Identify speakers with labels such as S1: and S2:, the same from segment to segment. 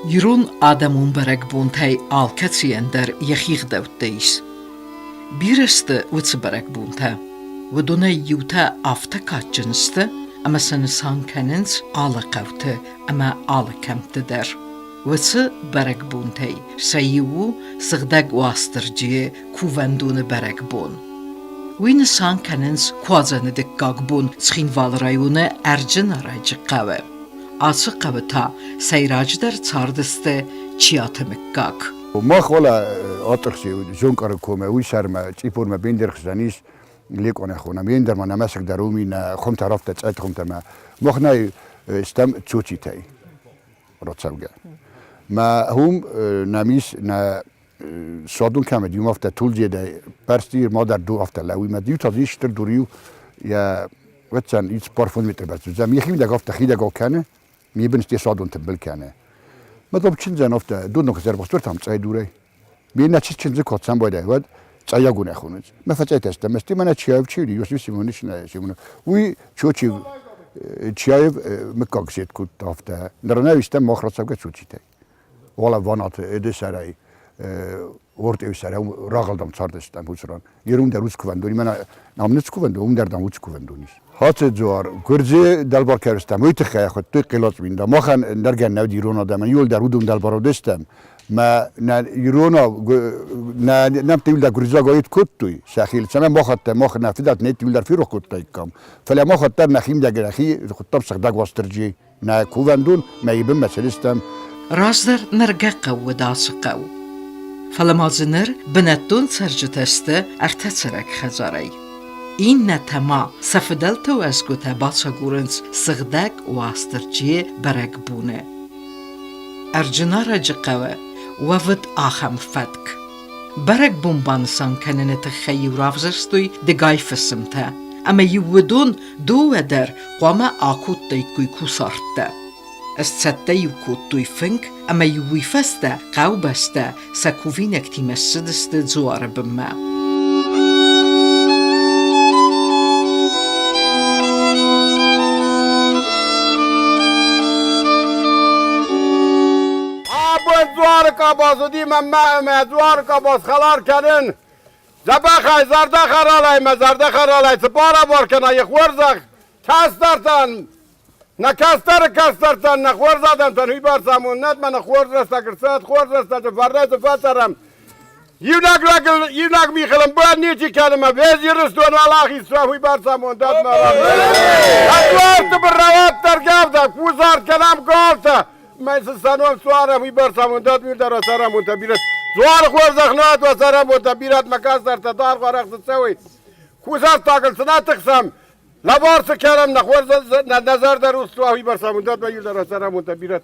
S1: Yürün adamın bərəgbon təy alkətsiyəndər yəxiq dəvdəyiz. Bir əstə vıçı bərəgbon tə. Vıdona yutə afta kaçınızdı, ama səni sankənins alı qavtı, ama alı kəmtidər. Vıçı bərəgbon təy, səyivu gъdau-Уастырджийы kuvəndunu bərəgbon. Vini sankənins kuazanı diqqaqbon Çxinval rayonu Ərcin araycı qavı. Açıq qavı ta seyracı der çardısты çiyatımıqqaq.
S2: ما خوالا آترسی جون کار کومه وی شرم چیپور ما بین درخشانیش لیکونه خونه بین در ما نمسک درومی نه خم طرف تچت خم تما مخنای استم چوچی تای راتسوگه ما هم نمیش نه سادون کم دیوم افت طول جده پرستیر ما در دو افت لوی ما دیو تازیش تر دوریو یا وقتن ایش پارفون متر بس زمین خیلی دگاف تخیل دگاف کنه میبینستی سادون تبل کنه مطلب چند زن افت دو نکته باستور تام چای دوره بینا چیز چند کاتسان باید ود چای گونه خونج ما فتحت است مستی من چیاب چیلی یوسف سیمونیش نه سیمون وی چوچی چیاب مکاکسیت کود افت نرنویستم مخرجات چوچی تی والا وانات ادسرای ورد ایسرای راغلدم چاردستم بوسران یرون در روز کوندونی من نامنش کوندون در داموچ کوندونیش هات جوار گرزه دلبار کردستم وی تخیه خود توی قلات بینده ما خن نرگن نود ایران آدم یول در ودم دلبارو دستم ما نه ایران نه نمتیل در گرزه گایید کد توی شخیل چنان ما خد ما خد نفیدت نیتیل در فیرو کد تای کام فعلا ما خد تر نخیم در نخی خود تام گъدau-Уастырджийы نه کوندون ما یبم مسئلهستم
S1: Razdır nərgəqə və dasıqəv. Falamazınır bənəddun sərcətəstə ərtəçərək xəzarəy. İnnə təma səfədəl təvəzgütə baçagurınc gъdau-Уастырджийы bərəgbunə. Ərcinaracı qəvə və vıd axam fədk. Bərəgbun banısan kənənə təxəyyü ravzərstüy digay fısımtə. Əmə yuvudun du ədər qama akut dəyküy kusartdə. السته يكوتوي فنك أما يويفسته قوبسته سكوفينك تيمسدسته زوار بما
S3: أبو زوار كاباس ودي مما زوار كاباس خلار كرن زبخ زرده خرالاي ما زرده خرالاي سپارا باركنا يخورزخ كاسترتن کاسترتن نخور زدم تنهی بر سامونت من خور رسته کرد خور رسته تو فرده تو فترم یونک میخلم باید نیچی کلمه ویزی رستون والاخی سوی بر سامونت مرم ادوار تو بر رواب ترگفته کوزار کنم گالته من سنوم سوارم هی بر سامونت میرده را سرم منتبیرت زوار خور زخنات و سرم منتبیرت مکاستر تدار غرق سوی کوزار تاکل سنا تقسم لبارس کردم نخور نظر در استواهی بر ساموندات و یل در سرم منتبیرت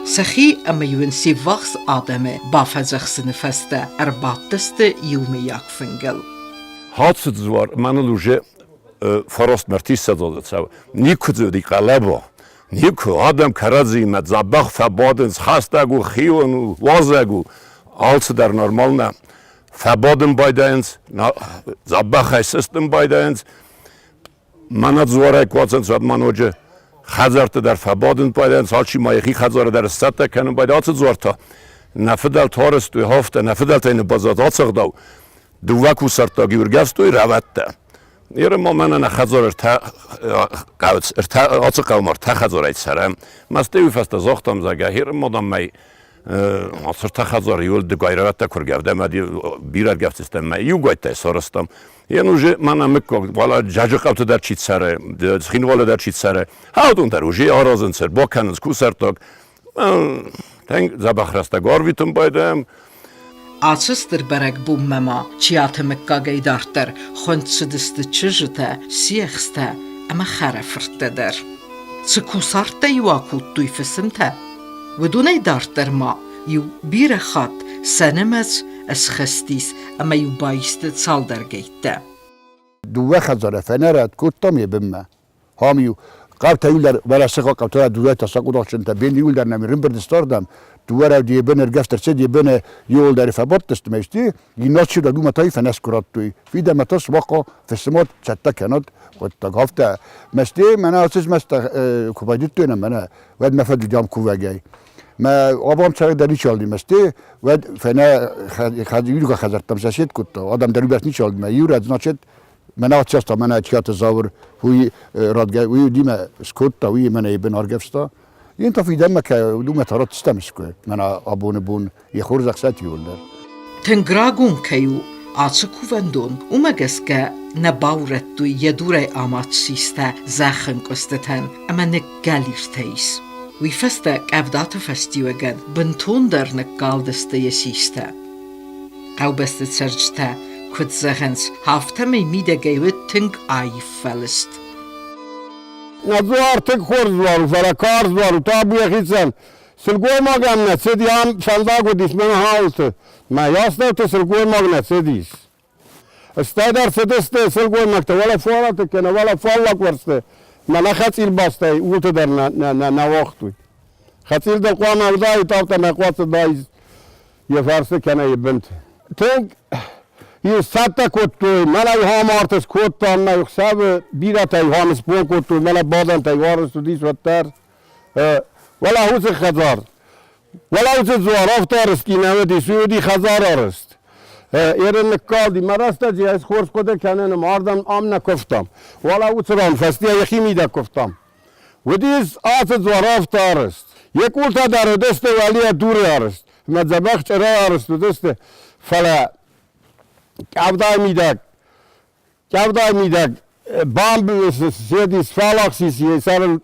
S1: سخی اما یونسی وقت آدمه با فزخ سنفسته ارباطست یومی یک فنگل
S4: هات زوار من لوجه فراست مرتیس سدادت سو نیکو دی قلبا نیکو آدم کرازی مد زبخ فبادنز خستگو خیونو وازگو Als der normalne verboden bei uns, zabach system bei uns, man hat so eine Quatschen, so hat man heute Hazarte der verboden bei uns, als ich mal ich Hazare der Stadt kennen bei der Zorta. Na fedel Torres du hofte, na fedel eine Bazat gъdau. Du waku sarta giurgast du ravette. Ihre Moment na Hazare ta qaut, atqawmar ta Hazare saram. Mastevi fast azachtam zaga hier modam mai عصر تخزر يول دقایرات تکرگفته مدی بیرد گفت استم یوگایت سرستم یه نوجه من امکو والا جاجو قبض در چیت سره خین والا در چیت سره هاودون در وجه آرازن سر با کنز کوسرتاگ تنگ زبخرستگار ویتم بایدم
S1: Açıstır bərəgbun məma çiyatımıqqa qeydartır xöntsüdüstü çıjıtə siyəxstə əmə xərəfırtdədir. Çıkusartda yuvakut duyfısımtə ودونه دارتر ما یو بیر خط سنمز از خستیس اما یو بایست سال در گیته
S2: دو خزاره فنرد کتم یبمه هامیو قبل تقول در ولا سقا قبل تقول دوای تساقط آخشن تا بین یول در نمیرم بردستاردم دوار دی بن رگفتر سه دی بن یول در فبرت استمشتی یناچی در دوم تای فنس کرات توی فی در متاس واقع فسمات چتا کنات و تقافت مستی من اساس مست کوبایدت توی من ود مفاد جام کوواگی ما آبام سر دری چالدی مستی ود فنا خدیو که خزرتم سشید کت آدم دری بس نیچالد ما یور از نچت من آتشست من اتیات زاور هوی رادگاه هوی دیم سکوت تا هوی من ای بنارگفستا این تا فیدم ما که دوم ترات استمش که من آبون بون یه خورز اقصتی ولدر
S1: تنگراگون کیو آتشکو وندون اومگس که نباورت تو یدوره آمات سیسته زخن کستتن اما نگالیش تیس وی فسته کفدات فستیوگن بنتون در نگالدسته یسیسته او بست سرجته کد زخنس هفته میده گیوه تنگ آیف فلست
S3: نزوار تک خورز وارو فرکارز وارو تا بوی خیسن سلگوی ماگم نسیدی هم فلداگو دیس من حالت ما یاسته تو سلگوی ماگ نسیدیس استادر سدسته سلگوی مکته ولا فورت کنه ولا فالک ورسته من خطیل باسته اولت در نواختوی خطیل در قوام اودای تاوتا مقواست دایز یه فرسه کنه یه بنت تنگ یه ساعت کوتوی من ایهام آرتس کوتام من یخساب بیرات ایهام سپون کوتوی من بادن تیوارس تو دیس وتر ولا هوس خزار ولا هوس زوار افتارس کی نمیدی سودی خزار آرست ایرن نکادی مراستا جی از خورس کده کنن ماردم آم نکفتم ولا هوس ران فستی یخی میده کفتم و دیس آس زوار افتارست یک اولتا در دست ولی دور آرست مذبخ چرا آرست دست فلا کفدای میدک بام سیدیس فالاکسیس سر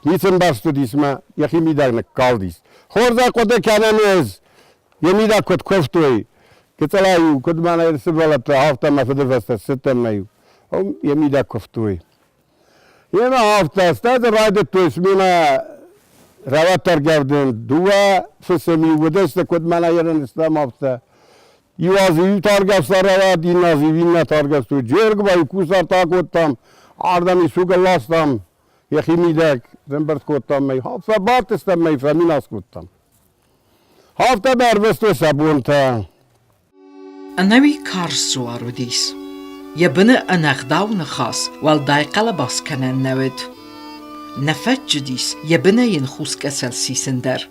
S3: نیسن بستو دیس ما یکی میدک نکال دیس خورزا کده کنن از یه میدک کد کفتوی که تلایو کد من ایرسی بلد هفته مفده فسته ستم نیو یه میدک کفتوی یه ما هفته استاد رایده تو اسمینا روات ترگردن دوا فسمی و دست کد من ایرن اسلام هفته یوازی تارگست روات این نازی وین تارگست تو جرگ بای کوسار تا کدتم آردمی سوگ لاستم یخی میدک زنبرد کدتم می هفته بات استم می فهمین از کدتم هفته بربستو سبون تا
S1: انوی کارس زوارو دیس یبنه انغداو نخاس والدای قلباس کنن نود نفج دیس یبنه ین خوسک اسل سیسندر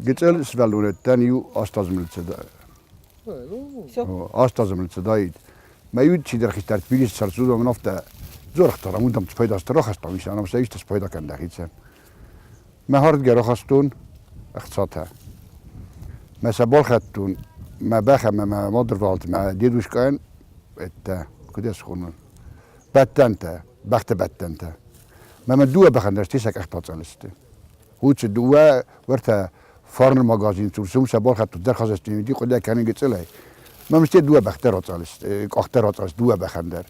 S2: گتل سوالونه تنیو آستازملت آستازملت داید ما یود چی در خیتر بیلیس سرسود و منافته زور اختارم اونم تپایده است راه هستم میشه انا مسایش تپایده کنده خیتر ما هارد گراه هستون اقتصادها ما سبال خدتون ما بخم ما مادر والت ما دیدوش کن ات کدیس خونن بدتنته بخت بدتنته ما دوه بخندرش تیسک اختاد سالسته هوچ دوه ورته فارن ماگازین تورسوم سبال خدتون در خواستیم دی خدا کنین گتسله ما مشتی دوه بخترات سالست اخترات سالست دوه بخندر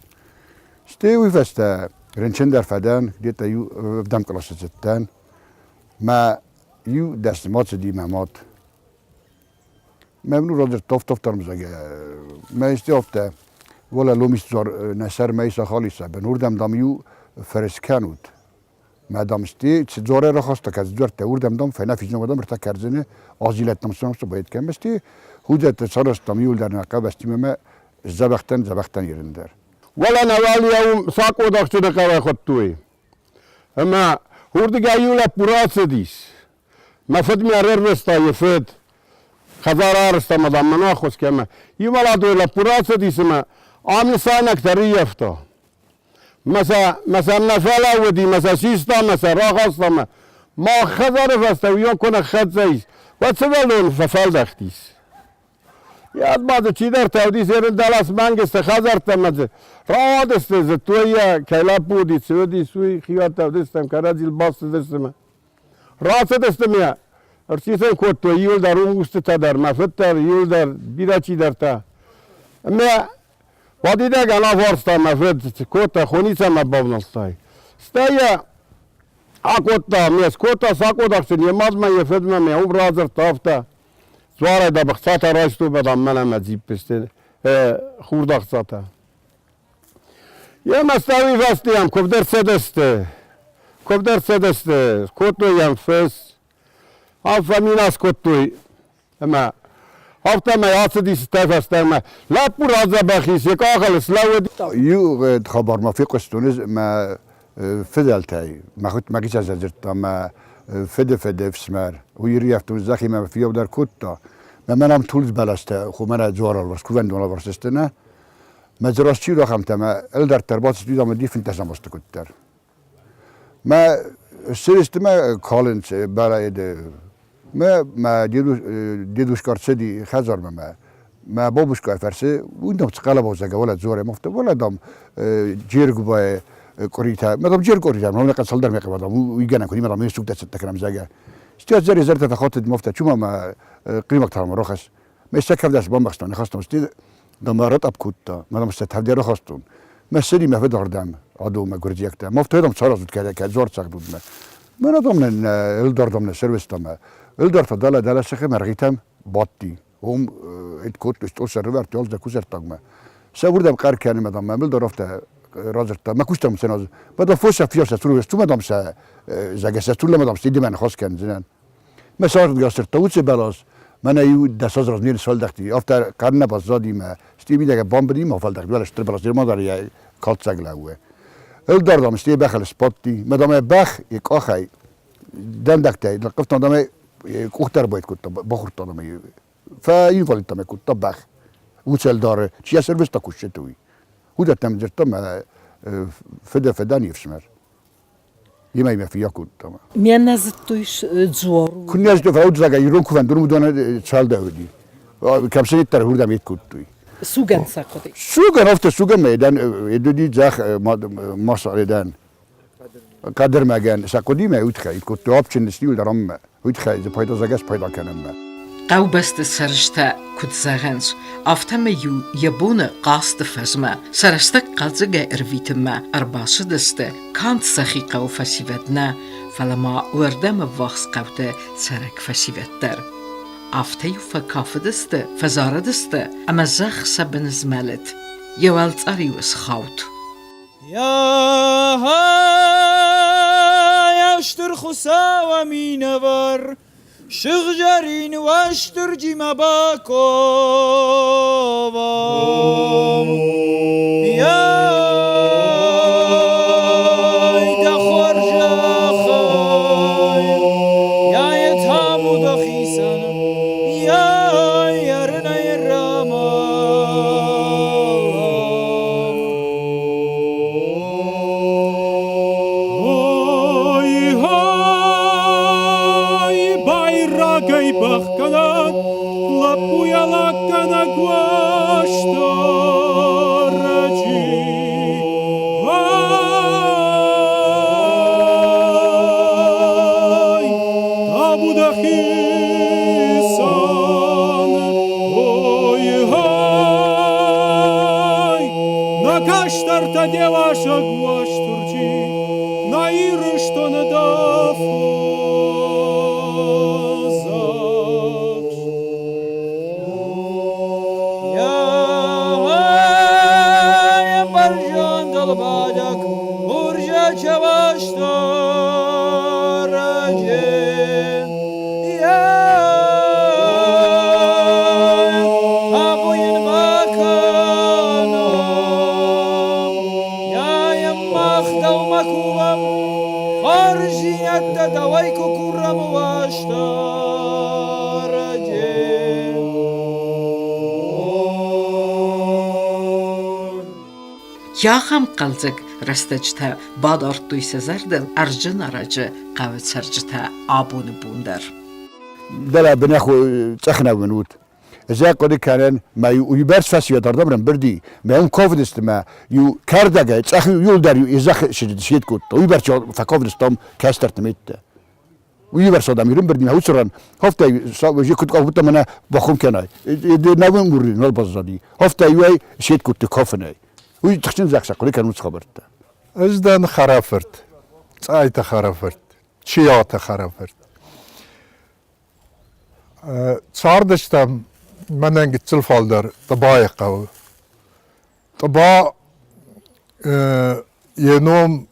S2: ستی وی فسته رنچن در فدان دیتا یو بدم کلاس زدن ما یو دستمات دی ممات ممنون رادر توف ترمزگه ما استیافته ولا لومیست زار نسر میسا خالیسه بنوردم دامیو فرسکنود ما دامستی زاره را خواست که زور توردم دام فنا فیزن ودم رتا کرزنه آزیلت نمسونم سو باید کم بستی حدت سرست دامیول در نقاب استیم ما زبختن یرندر
S3: ولا نوالی او ساکو داشته دکاره خود توی اما هردگاهی ولا پراس دیس ما فد میارر بستا یفد خزار آرسته مدام منا خوش کمه یه ولا دولا پراس دیس ما آمن سانک تری یفتا مثلا نفلا ودی مثلا شیستا مثلا راغاستا ما خزار فستویان کنه خد زیس و چه ولون ففال دختیس یاد باید چی در تودیس ایرن دلاس منگست خزار تمزه راه دسته زتویا کلا پودی سودی سوی خیات تودیستم کرازیل باست دستم راست دستم ارچیسن کود تو یول در اون گوشت تا در مفتر یول در بیرا چی در تا ما وادی ده گنا فارستا مفت کود تا خونی سم بابنستای استایا آکود تا میس کود تا ساکود اکسن یماز ما یفد ما می اون رازر تافتا زواره دا بخصاتا رایستو بدم منم مزیب پسته خورد اخصاتا یه مستوی فستی هم کف در سدسته کبدر سدسته کتوی هم فس آفامیناس کتوی اما هفته ما یاد دیست تفسته ما لپور از بخیس یک آخر سلاود
S2: یو خبر ما فی قصتونز ما فدلتای ما خود ما کیش از جرتا ما فده فسمر و یری افتون زخی ما فیو در کتا ما منم طولز بلسته خو من جوار الورس کوون دون الورس استنه ما زراش چی رو خم تما ال در تربات استودا ما دیفن تسام است کتر ما سرست ما کالنس برای ده ما دیدوش کارسدی خزار ما بابوش که فرسه وندم تقلا بازگه ولا زوره مفته ولا دام جرگ با کوریتا ما دام جرگ کوریتا ما نقص سال در میقه دام ویگن کنیم ما میسوق دست تکرم زگه استیاد زری زرت تخاطد مفته چون ما قیمت تام رخص ما استکف دست بام بخستن خواستم استید دام رتب کوتا ما دام استفاده رو خواستون ما سری ما فدار دام عدو ما گرجیکتا مفته دام صار زود که زور ساق بود ما دام الدار دام سرویس دام الدار دالا سخه مرغیتم باتی هم اتکوت استوسر ورت یالده کوزر تاگمه سوردم قرار کنیم مدام من الدار رفته رازرتا ما کشتم سناز بعد فوش فیاس سرو تو مدام سه زگس طول مدام سیدی من خواست کن زنن ما سارت گاستر تاوچ بلاس من ایو دساز راز نیر سال دختی افتر قرن بازادی ما ستی میده بام بدیم ما فال دخت ولش تر بلاس ما داری کالت سگلاوه الدار دام ستی بخل سپاتی مدام بخ یک آخای دن دخته لقفت مدام کوختر باید کت بخورد دادم فاین فالیت ما کت بخ وچل داره چی سرویس تا کشته توی هودا تم جرتم فدا نیفشمر یما فیا کت تمام
S1: میان نزد تویش جوار
S2: کنی از دفعه زاga ایران کوفن دورم دونه چال داودی کم سنی تر هوردا میت کت توی
S1: سوگن ساکودی
S2: سوگن افت سوگن میدان ادودی زخ ماسال دان قدر مگن ساکودی میوت خیلی کت آبچن استیل درام ویت خیلی پیدا زاگس پیدا کنم
S1: قو بست سرشته کد زغنز افتم یو یبون قاست فزمه سرسته قلزگه ارویتمه ارباسه دسته کانت سخی قو فسیودنه فلما وردم واخس قوته سرک فسیودتر افته یو فکافه دسته فزاره دسته اما زخ سبن زملت یوالت اریوز خاوت
S5: یا اشتر خسا و مینور شغجرين واشترجي مباكوvam يا دخور جاخاي يا يتهابو دخيسان يا يرنا الرمام Gaj bachkanat, lapuja lakana głašto radzi. Aj, ta buda chisan, oj, aj, na kasztar ta dziełasza głaszturci, na iry, što ne dafu. Badak urja çavaşta racen ya abuyin bakanam ya yammakhtav makuvam harjiyatta davayku kurram vaşta racen
S1: Yaxam qalcıq rastacta badartduy sezardın arjın aracı qavit sarcıta abunu bundar.
S2: دلا بناخو تخنا ونود إذا قد كان ما يبرس فاسية دردمرن بردي ما يوم كوفيد استما يو كاردجا تأخي يولدر يو إزاخ شيء كوت ويبرس فكوفيد استم كاستر تميت ويبرس هذا ميرون بردي هوسران هفته سو كنت قلت منا بخون كناي نبون مرين والبزادي هفته يوي شيء كوت كوفناي ويتخشن زاخ قولي كانوا خبرت
S6: ازدن خرافرت سايت خرافرت چیات خرافرت صاردشتم من انگی تلفالدر طباعی قو طباع یه نوم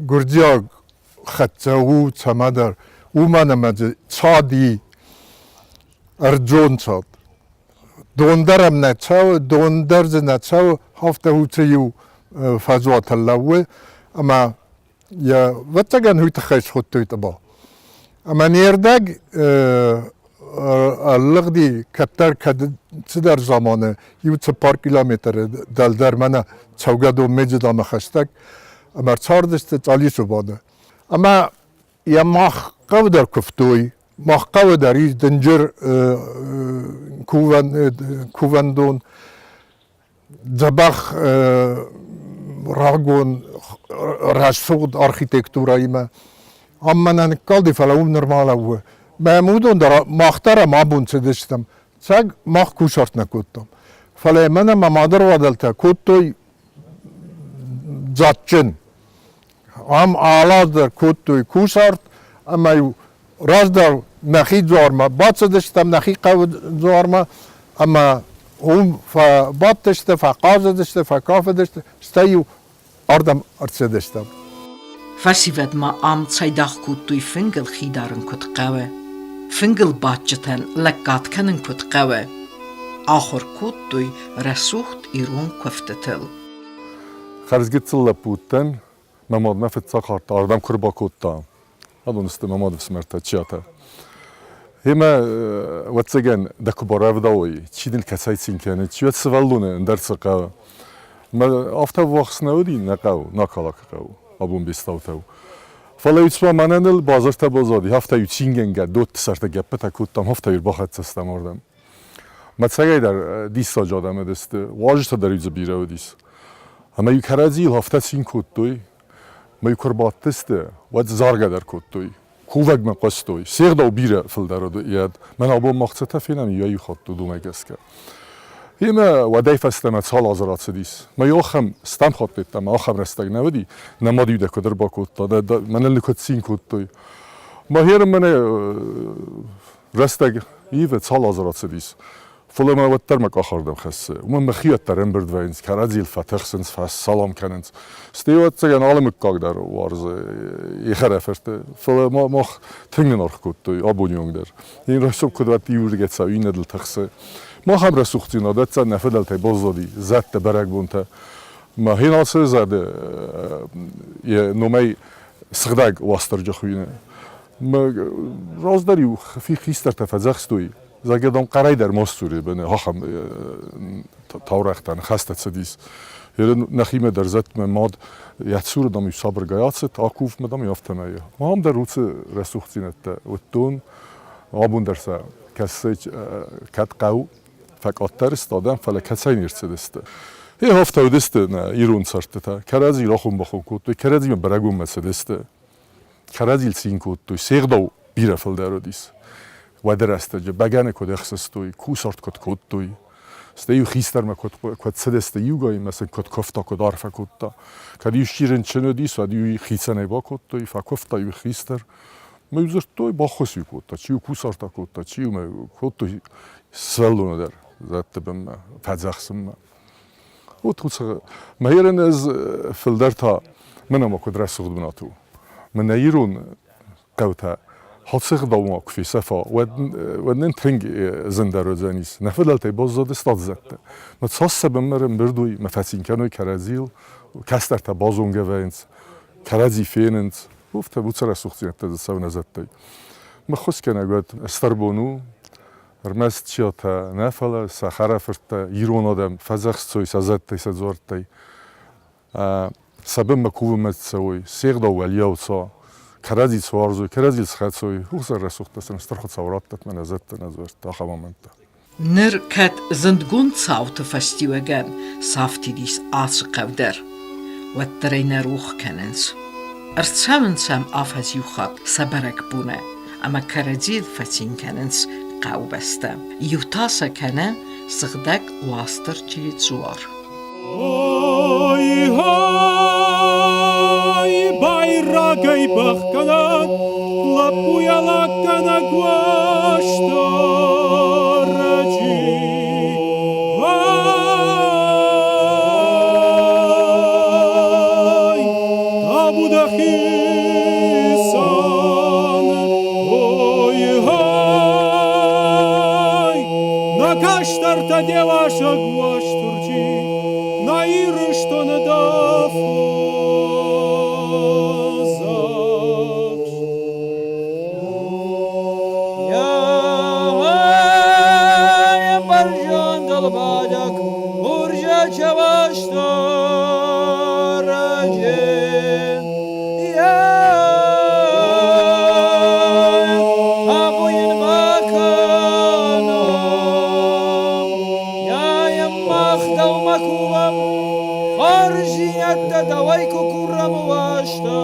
S6: گردیاگ خطه تمدر او منم صادی ارجون صاد دوندرم نتساو دوندرز نتساو هفته هوتیو فضوات اللوه اما یا وطگن هوی تخیش خود توی تبا اما نیردگ اللغدی کتر کد در زمانه یو 4 کیلومتر دل در منه چوگد و مجد آمه خستک اما 4 چالیسو باده اما یا ماخ قو در کفتوی ماخ قو در ایز دنجر کووندون زبخ راگون رسود آرخیتکتورایی ما اما نکال دی فلاوم نرمال اوه محمودون در ماختر ما بون سدشتم سگ ماخ کوشارت نکوتم فلا من ما مادر وادلتا کوتوی زاتچن هم آلاز در کوتوی کوشارت اما یو راز در نخی زارما باد سدشتم نخی قو زارما اما هم فباد دشته فقاز دشته فکاف دشته استیو اردم ارتسدشتم
S1: فسیفت ما ام صیداخ کود فنگل خیدارن کد قوه فنگل باچتن لکات کنن کد قوه آخر کود رسوخت ایرون کفتتل
S7: خرزگیت لپوتن مماد نفت ساخت آردم کربا کودتا هدونست مماد بسمرتا چیاتا هما واتسجن دكو براوداوي تشيدن كسايتين كانت شوية سوالونه ندرس قاو ما أفتا وقت نودي نقاو نقالا قاو أبون بستاوتاو فلا يتسوى منن البازار تبازادي هفتا يتشينجن قد دوت سرت جبت كوتام هفتا يرباخت سستماردم ما تساعي در دیستا جادم دست واجت در یز بیرو دیس اما یکرازی هفته سین کودتوی ما یکربات دست و زارگ در کودتوی کوفگ من قصتوی سیغ دو بیره فل درد یاد من آبون مقصد فینم یایی خود دو مگس که هیما ودای فستم سال آزرات سدیس ما یاخم استم خود بیتم آخم رستگ نودی نمادی ده کدر با کودتا من لکت سین کودتوی ما هیرم من رستگ ایو سال آزرات سدیس فلان ما وتر مك آخردم خسه ومن مخيط ترن برد وينز كرازيل فتخسنس فاس سلام كننز استيوت سجن عالم كاغدر وارز يخرفرت فلان ما مخ تنين أرخكوتوي أبونيون در این رسوب کدوات یورگت سوی ندل تخسه ما هم رسوختی نادت زد نفدل تی بازدادی زد بڕێکبوون تا ما هینا سه زده یه نومی سغدگ واسترجه خوینه ما راز داری فی خیستر تفزخستوی زاگدام قرای در ماستوری بنه هاخم تاورختن خسته سدیس یه نخیمه در زد ماد یتسور دام یو صبر گیاتس تاکوف مدام یافتمه ما هم در روز رسوختی نت و تون آبون درسه کسی کت قو فکاتر استادم فل کسی نیرسدست یه هفته ودست نه ایرون سرته تا کرازی راخون بخون کود کرازی من برگون مسدست کرازی سین کود تو سیغ دو بیره فل درودیس و درست جه بگن کد اخسستوی کو سرت کد کود توی استیو خیستر ما کد سدست یوگای مثلا کد کفتا کد عرف کد تا کدیو شیرن چنو دیس و دیو خیسنه با کد توی فکفتا یو خیستر ما یوزر توی با خوشی کد تا چیو کو سرتا کد تا چیو ما کد توی سلونه در زد بم فزخسم و تو ما هیرن از فلدر تا من ما کد رسخ بناتو من ایرون قوتا حادثه دوما في سفا ودن تنگ زنده روزانیس نفدل تی باز زاد استاد زده متصاص بمرم بردوی مفاتین کنوی کرازیل کستر تا بازونگه وینز کرازی فینند گفت بود سر سوختی نتاد سو نزده مخصوص کنه گفت استربونو رمست چیا تا نفله سخره فرت ایران آدم فزخ سوی سزد تی سزورد تی سبب مکوب متسوی سیغ دو ولیاو سا کرازی سوارزوی کرازی سخاتسوی خوش رسوخت است استرخت سوارت من ازت نزورد تا خمامنت
S1: نر کت زندگون صوت فستیوگن صافتی دیس آس قودر و ترین روح کننس ارتسامن سام آفز یوخات سبرگبونه اما کرازی فتین کننس قو بسته یوتاسا کنه سغدک واسترجی زوار
S5: Байрагай бахканат, лапуяла канагуаштараджи. Ай, табудахис Давай кукурам вашта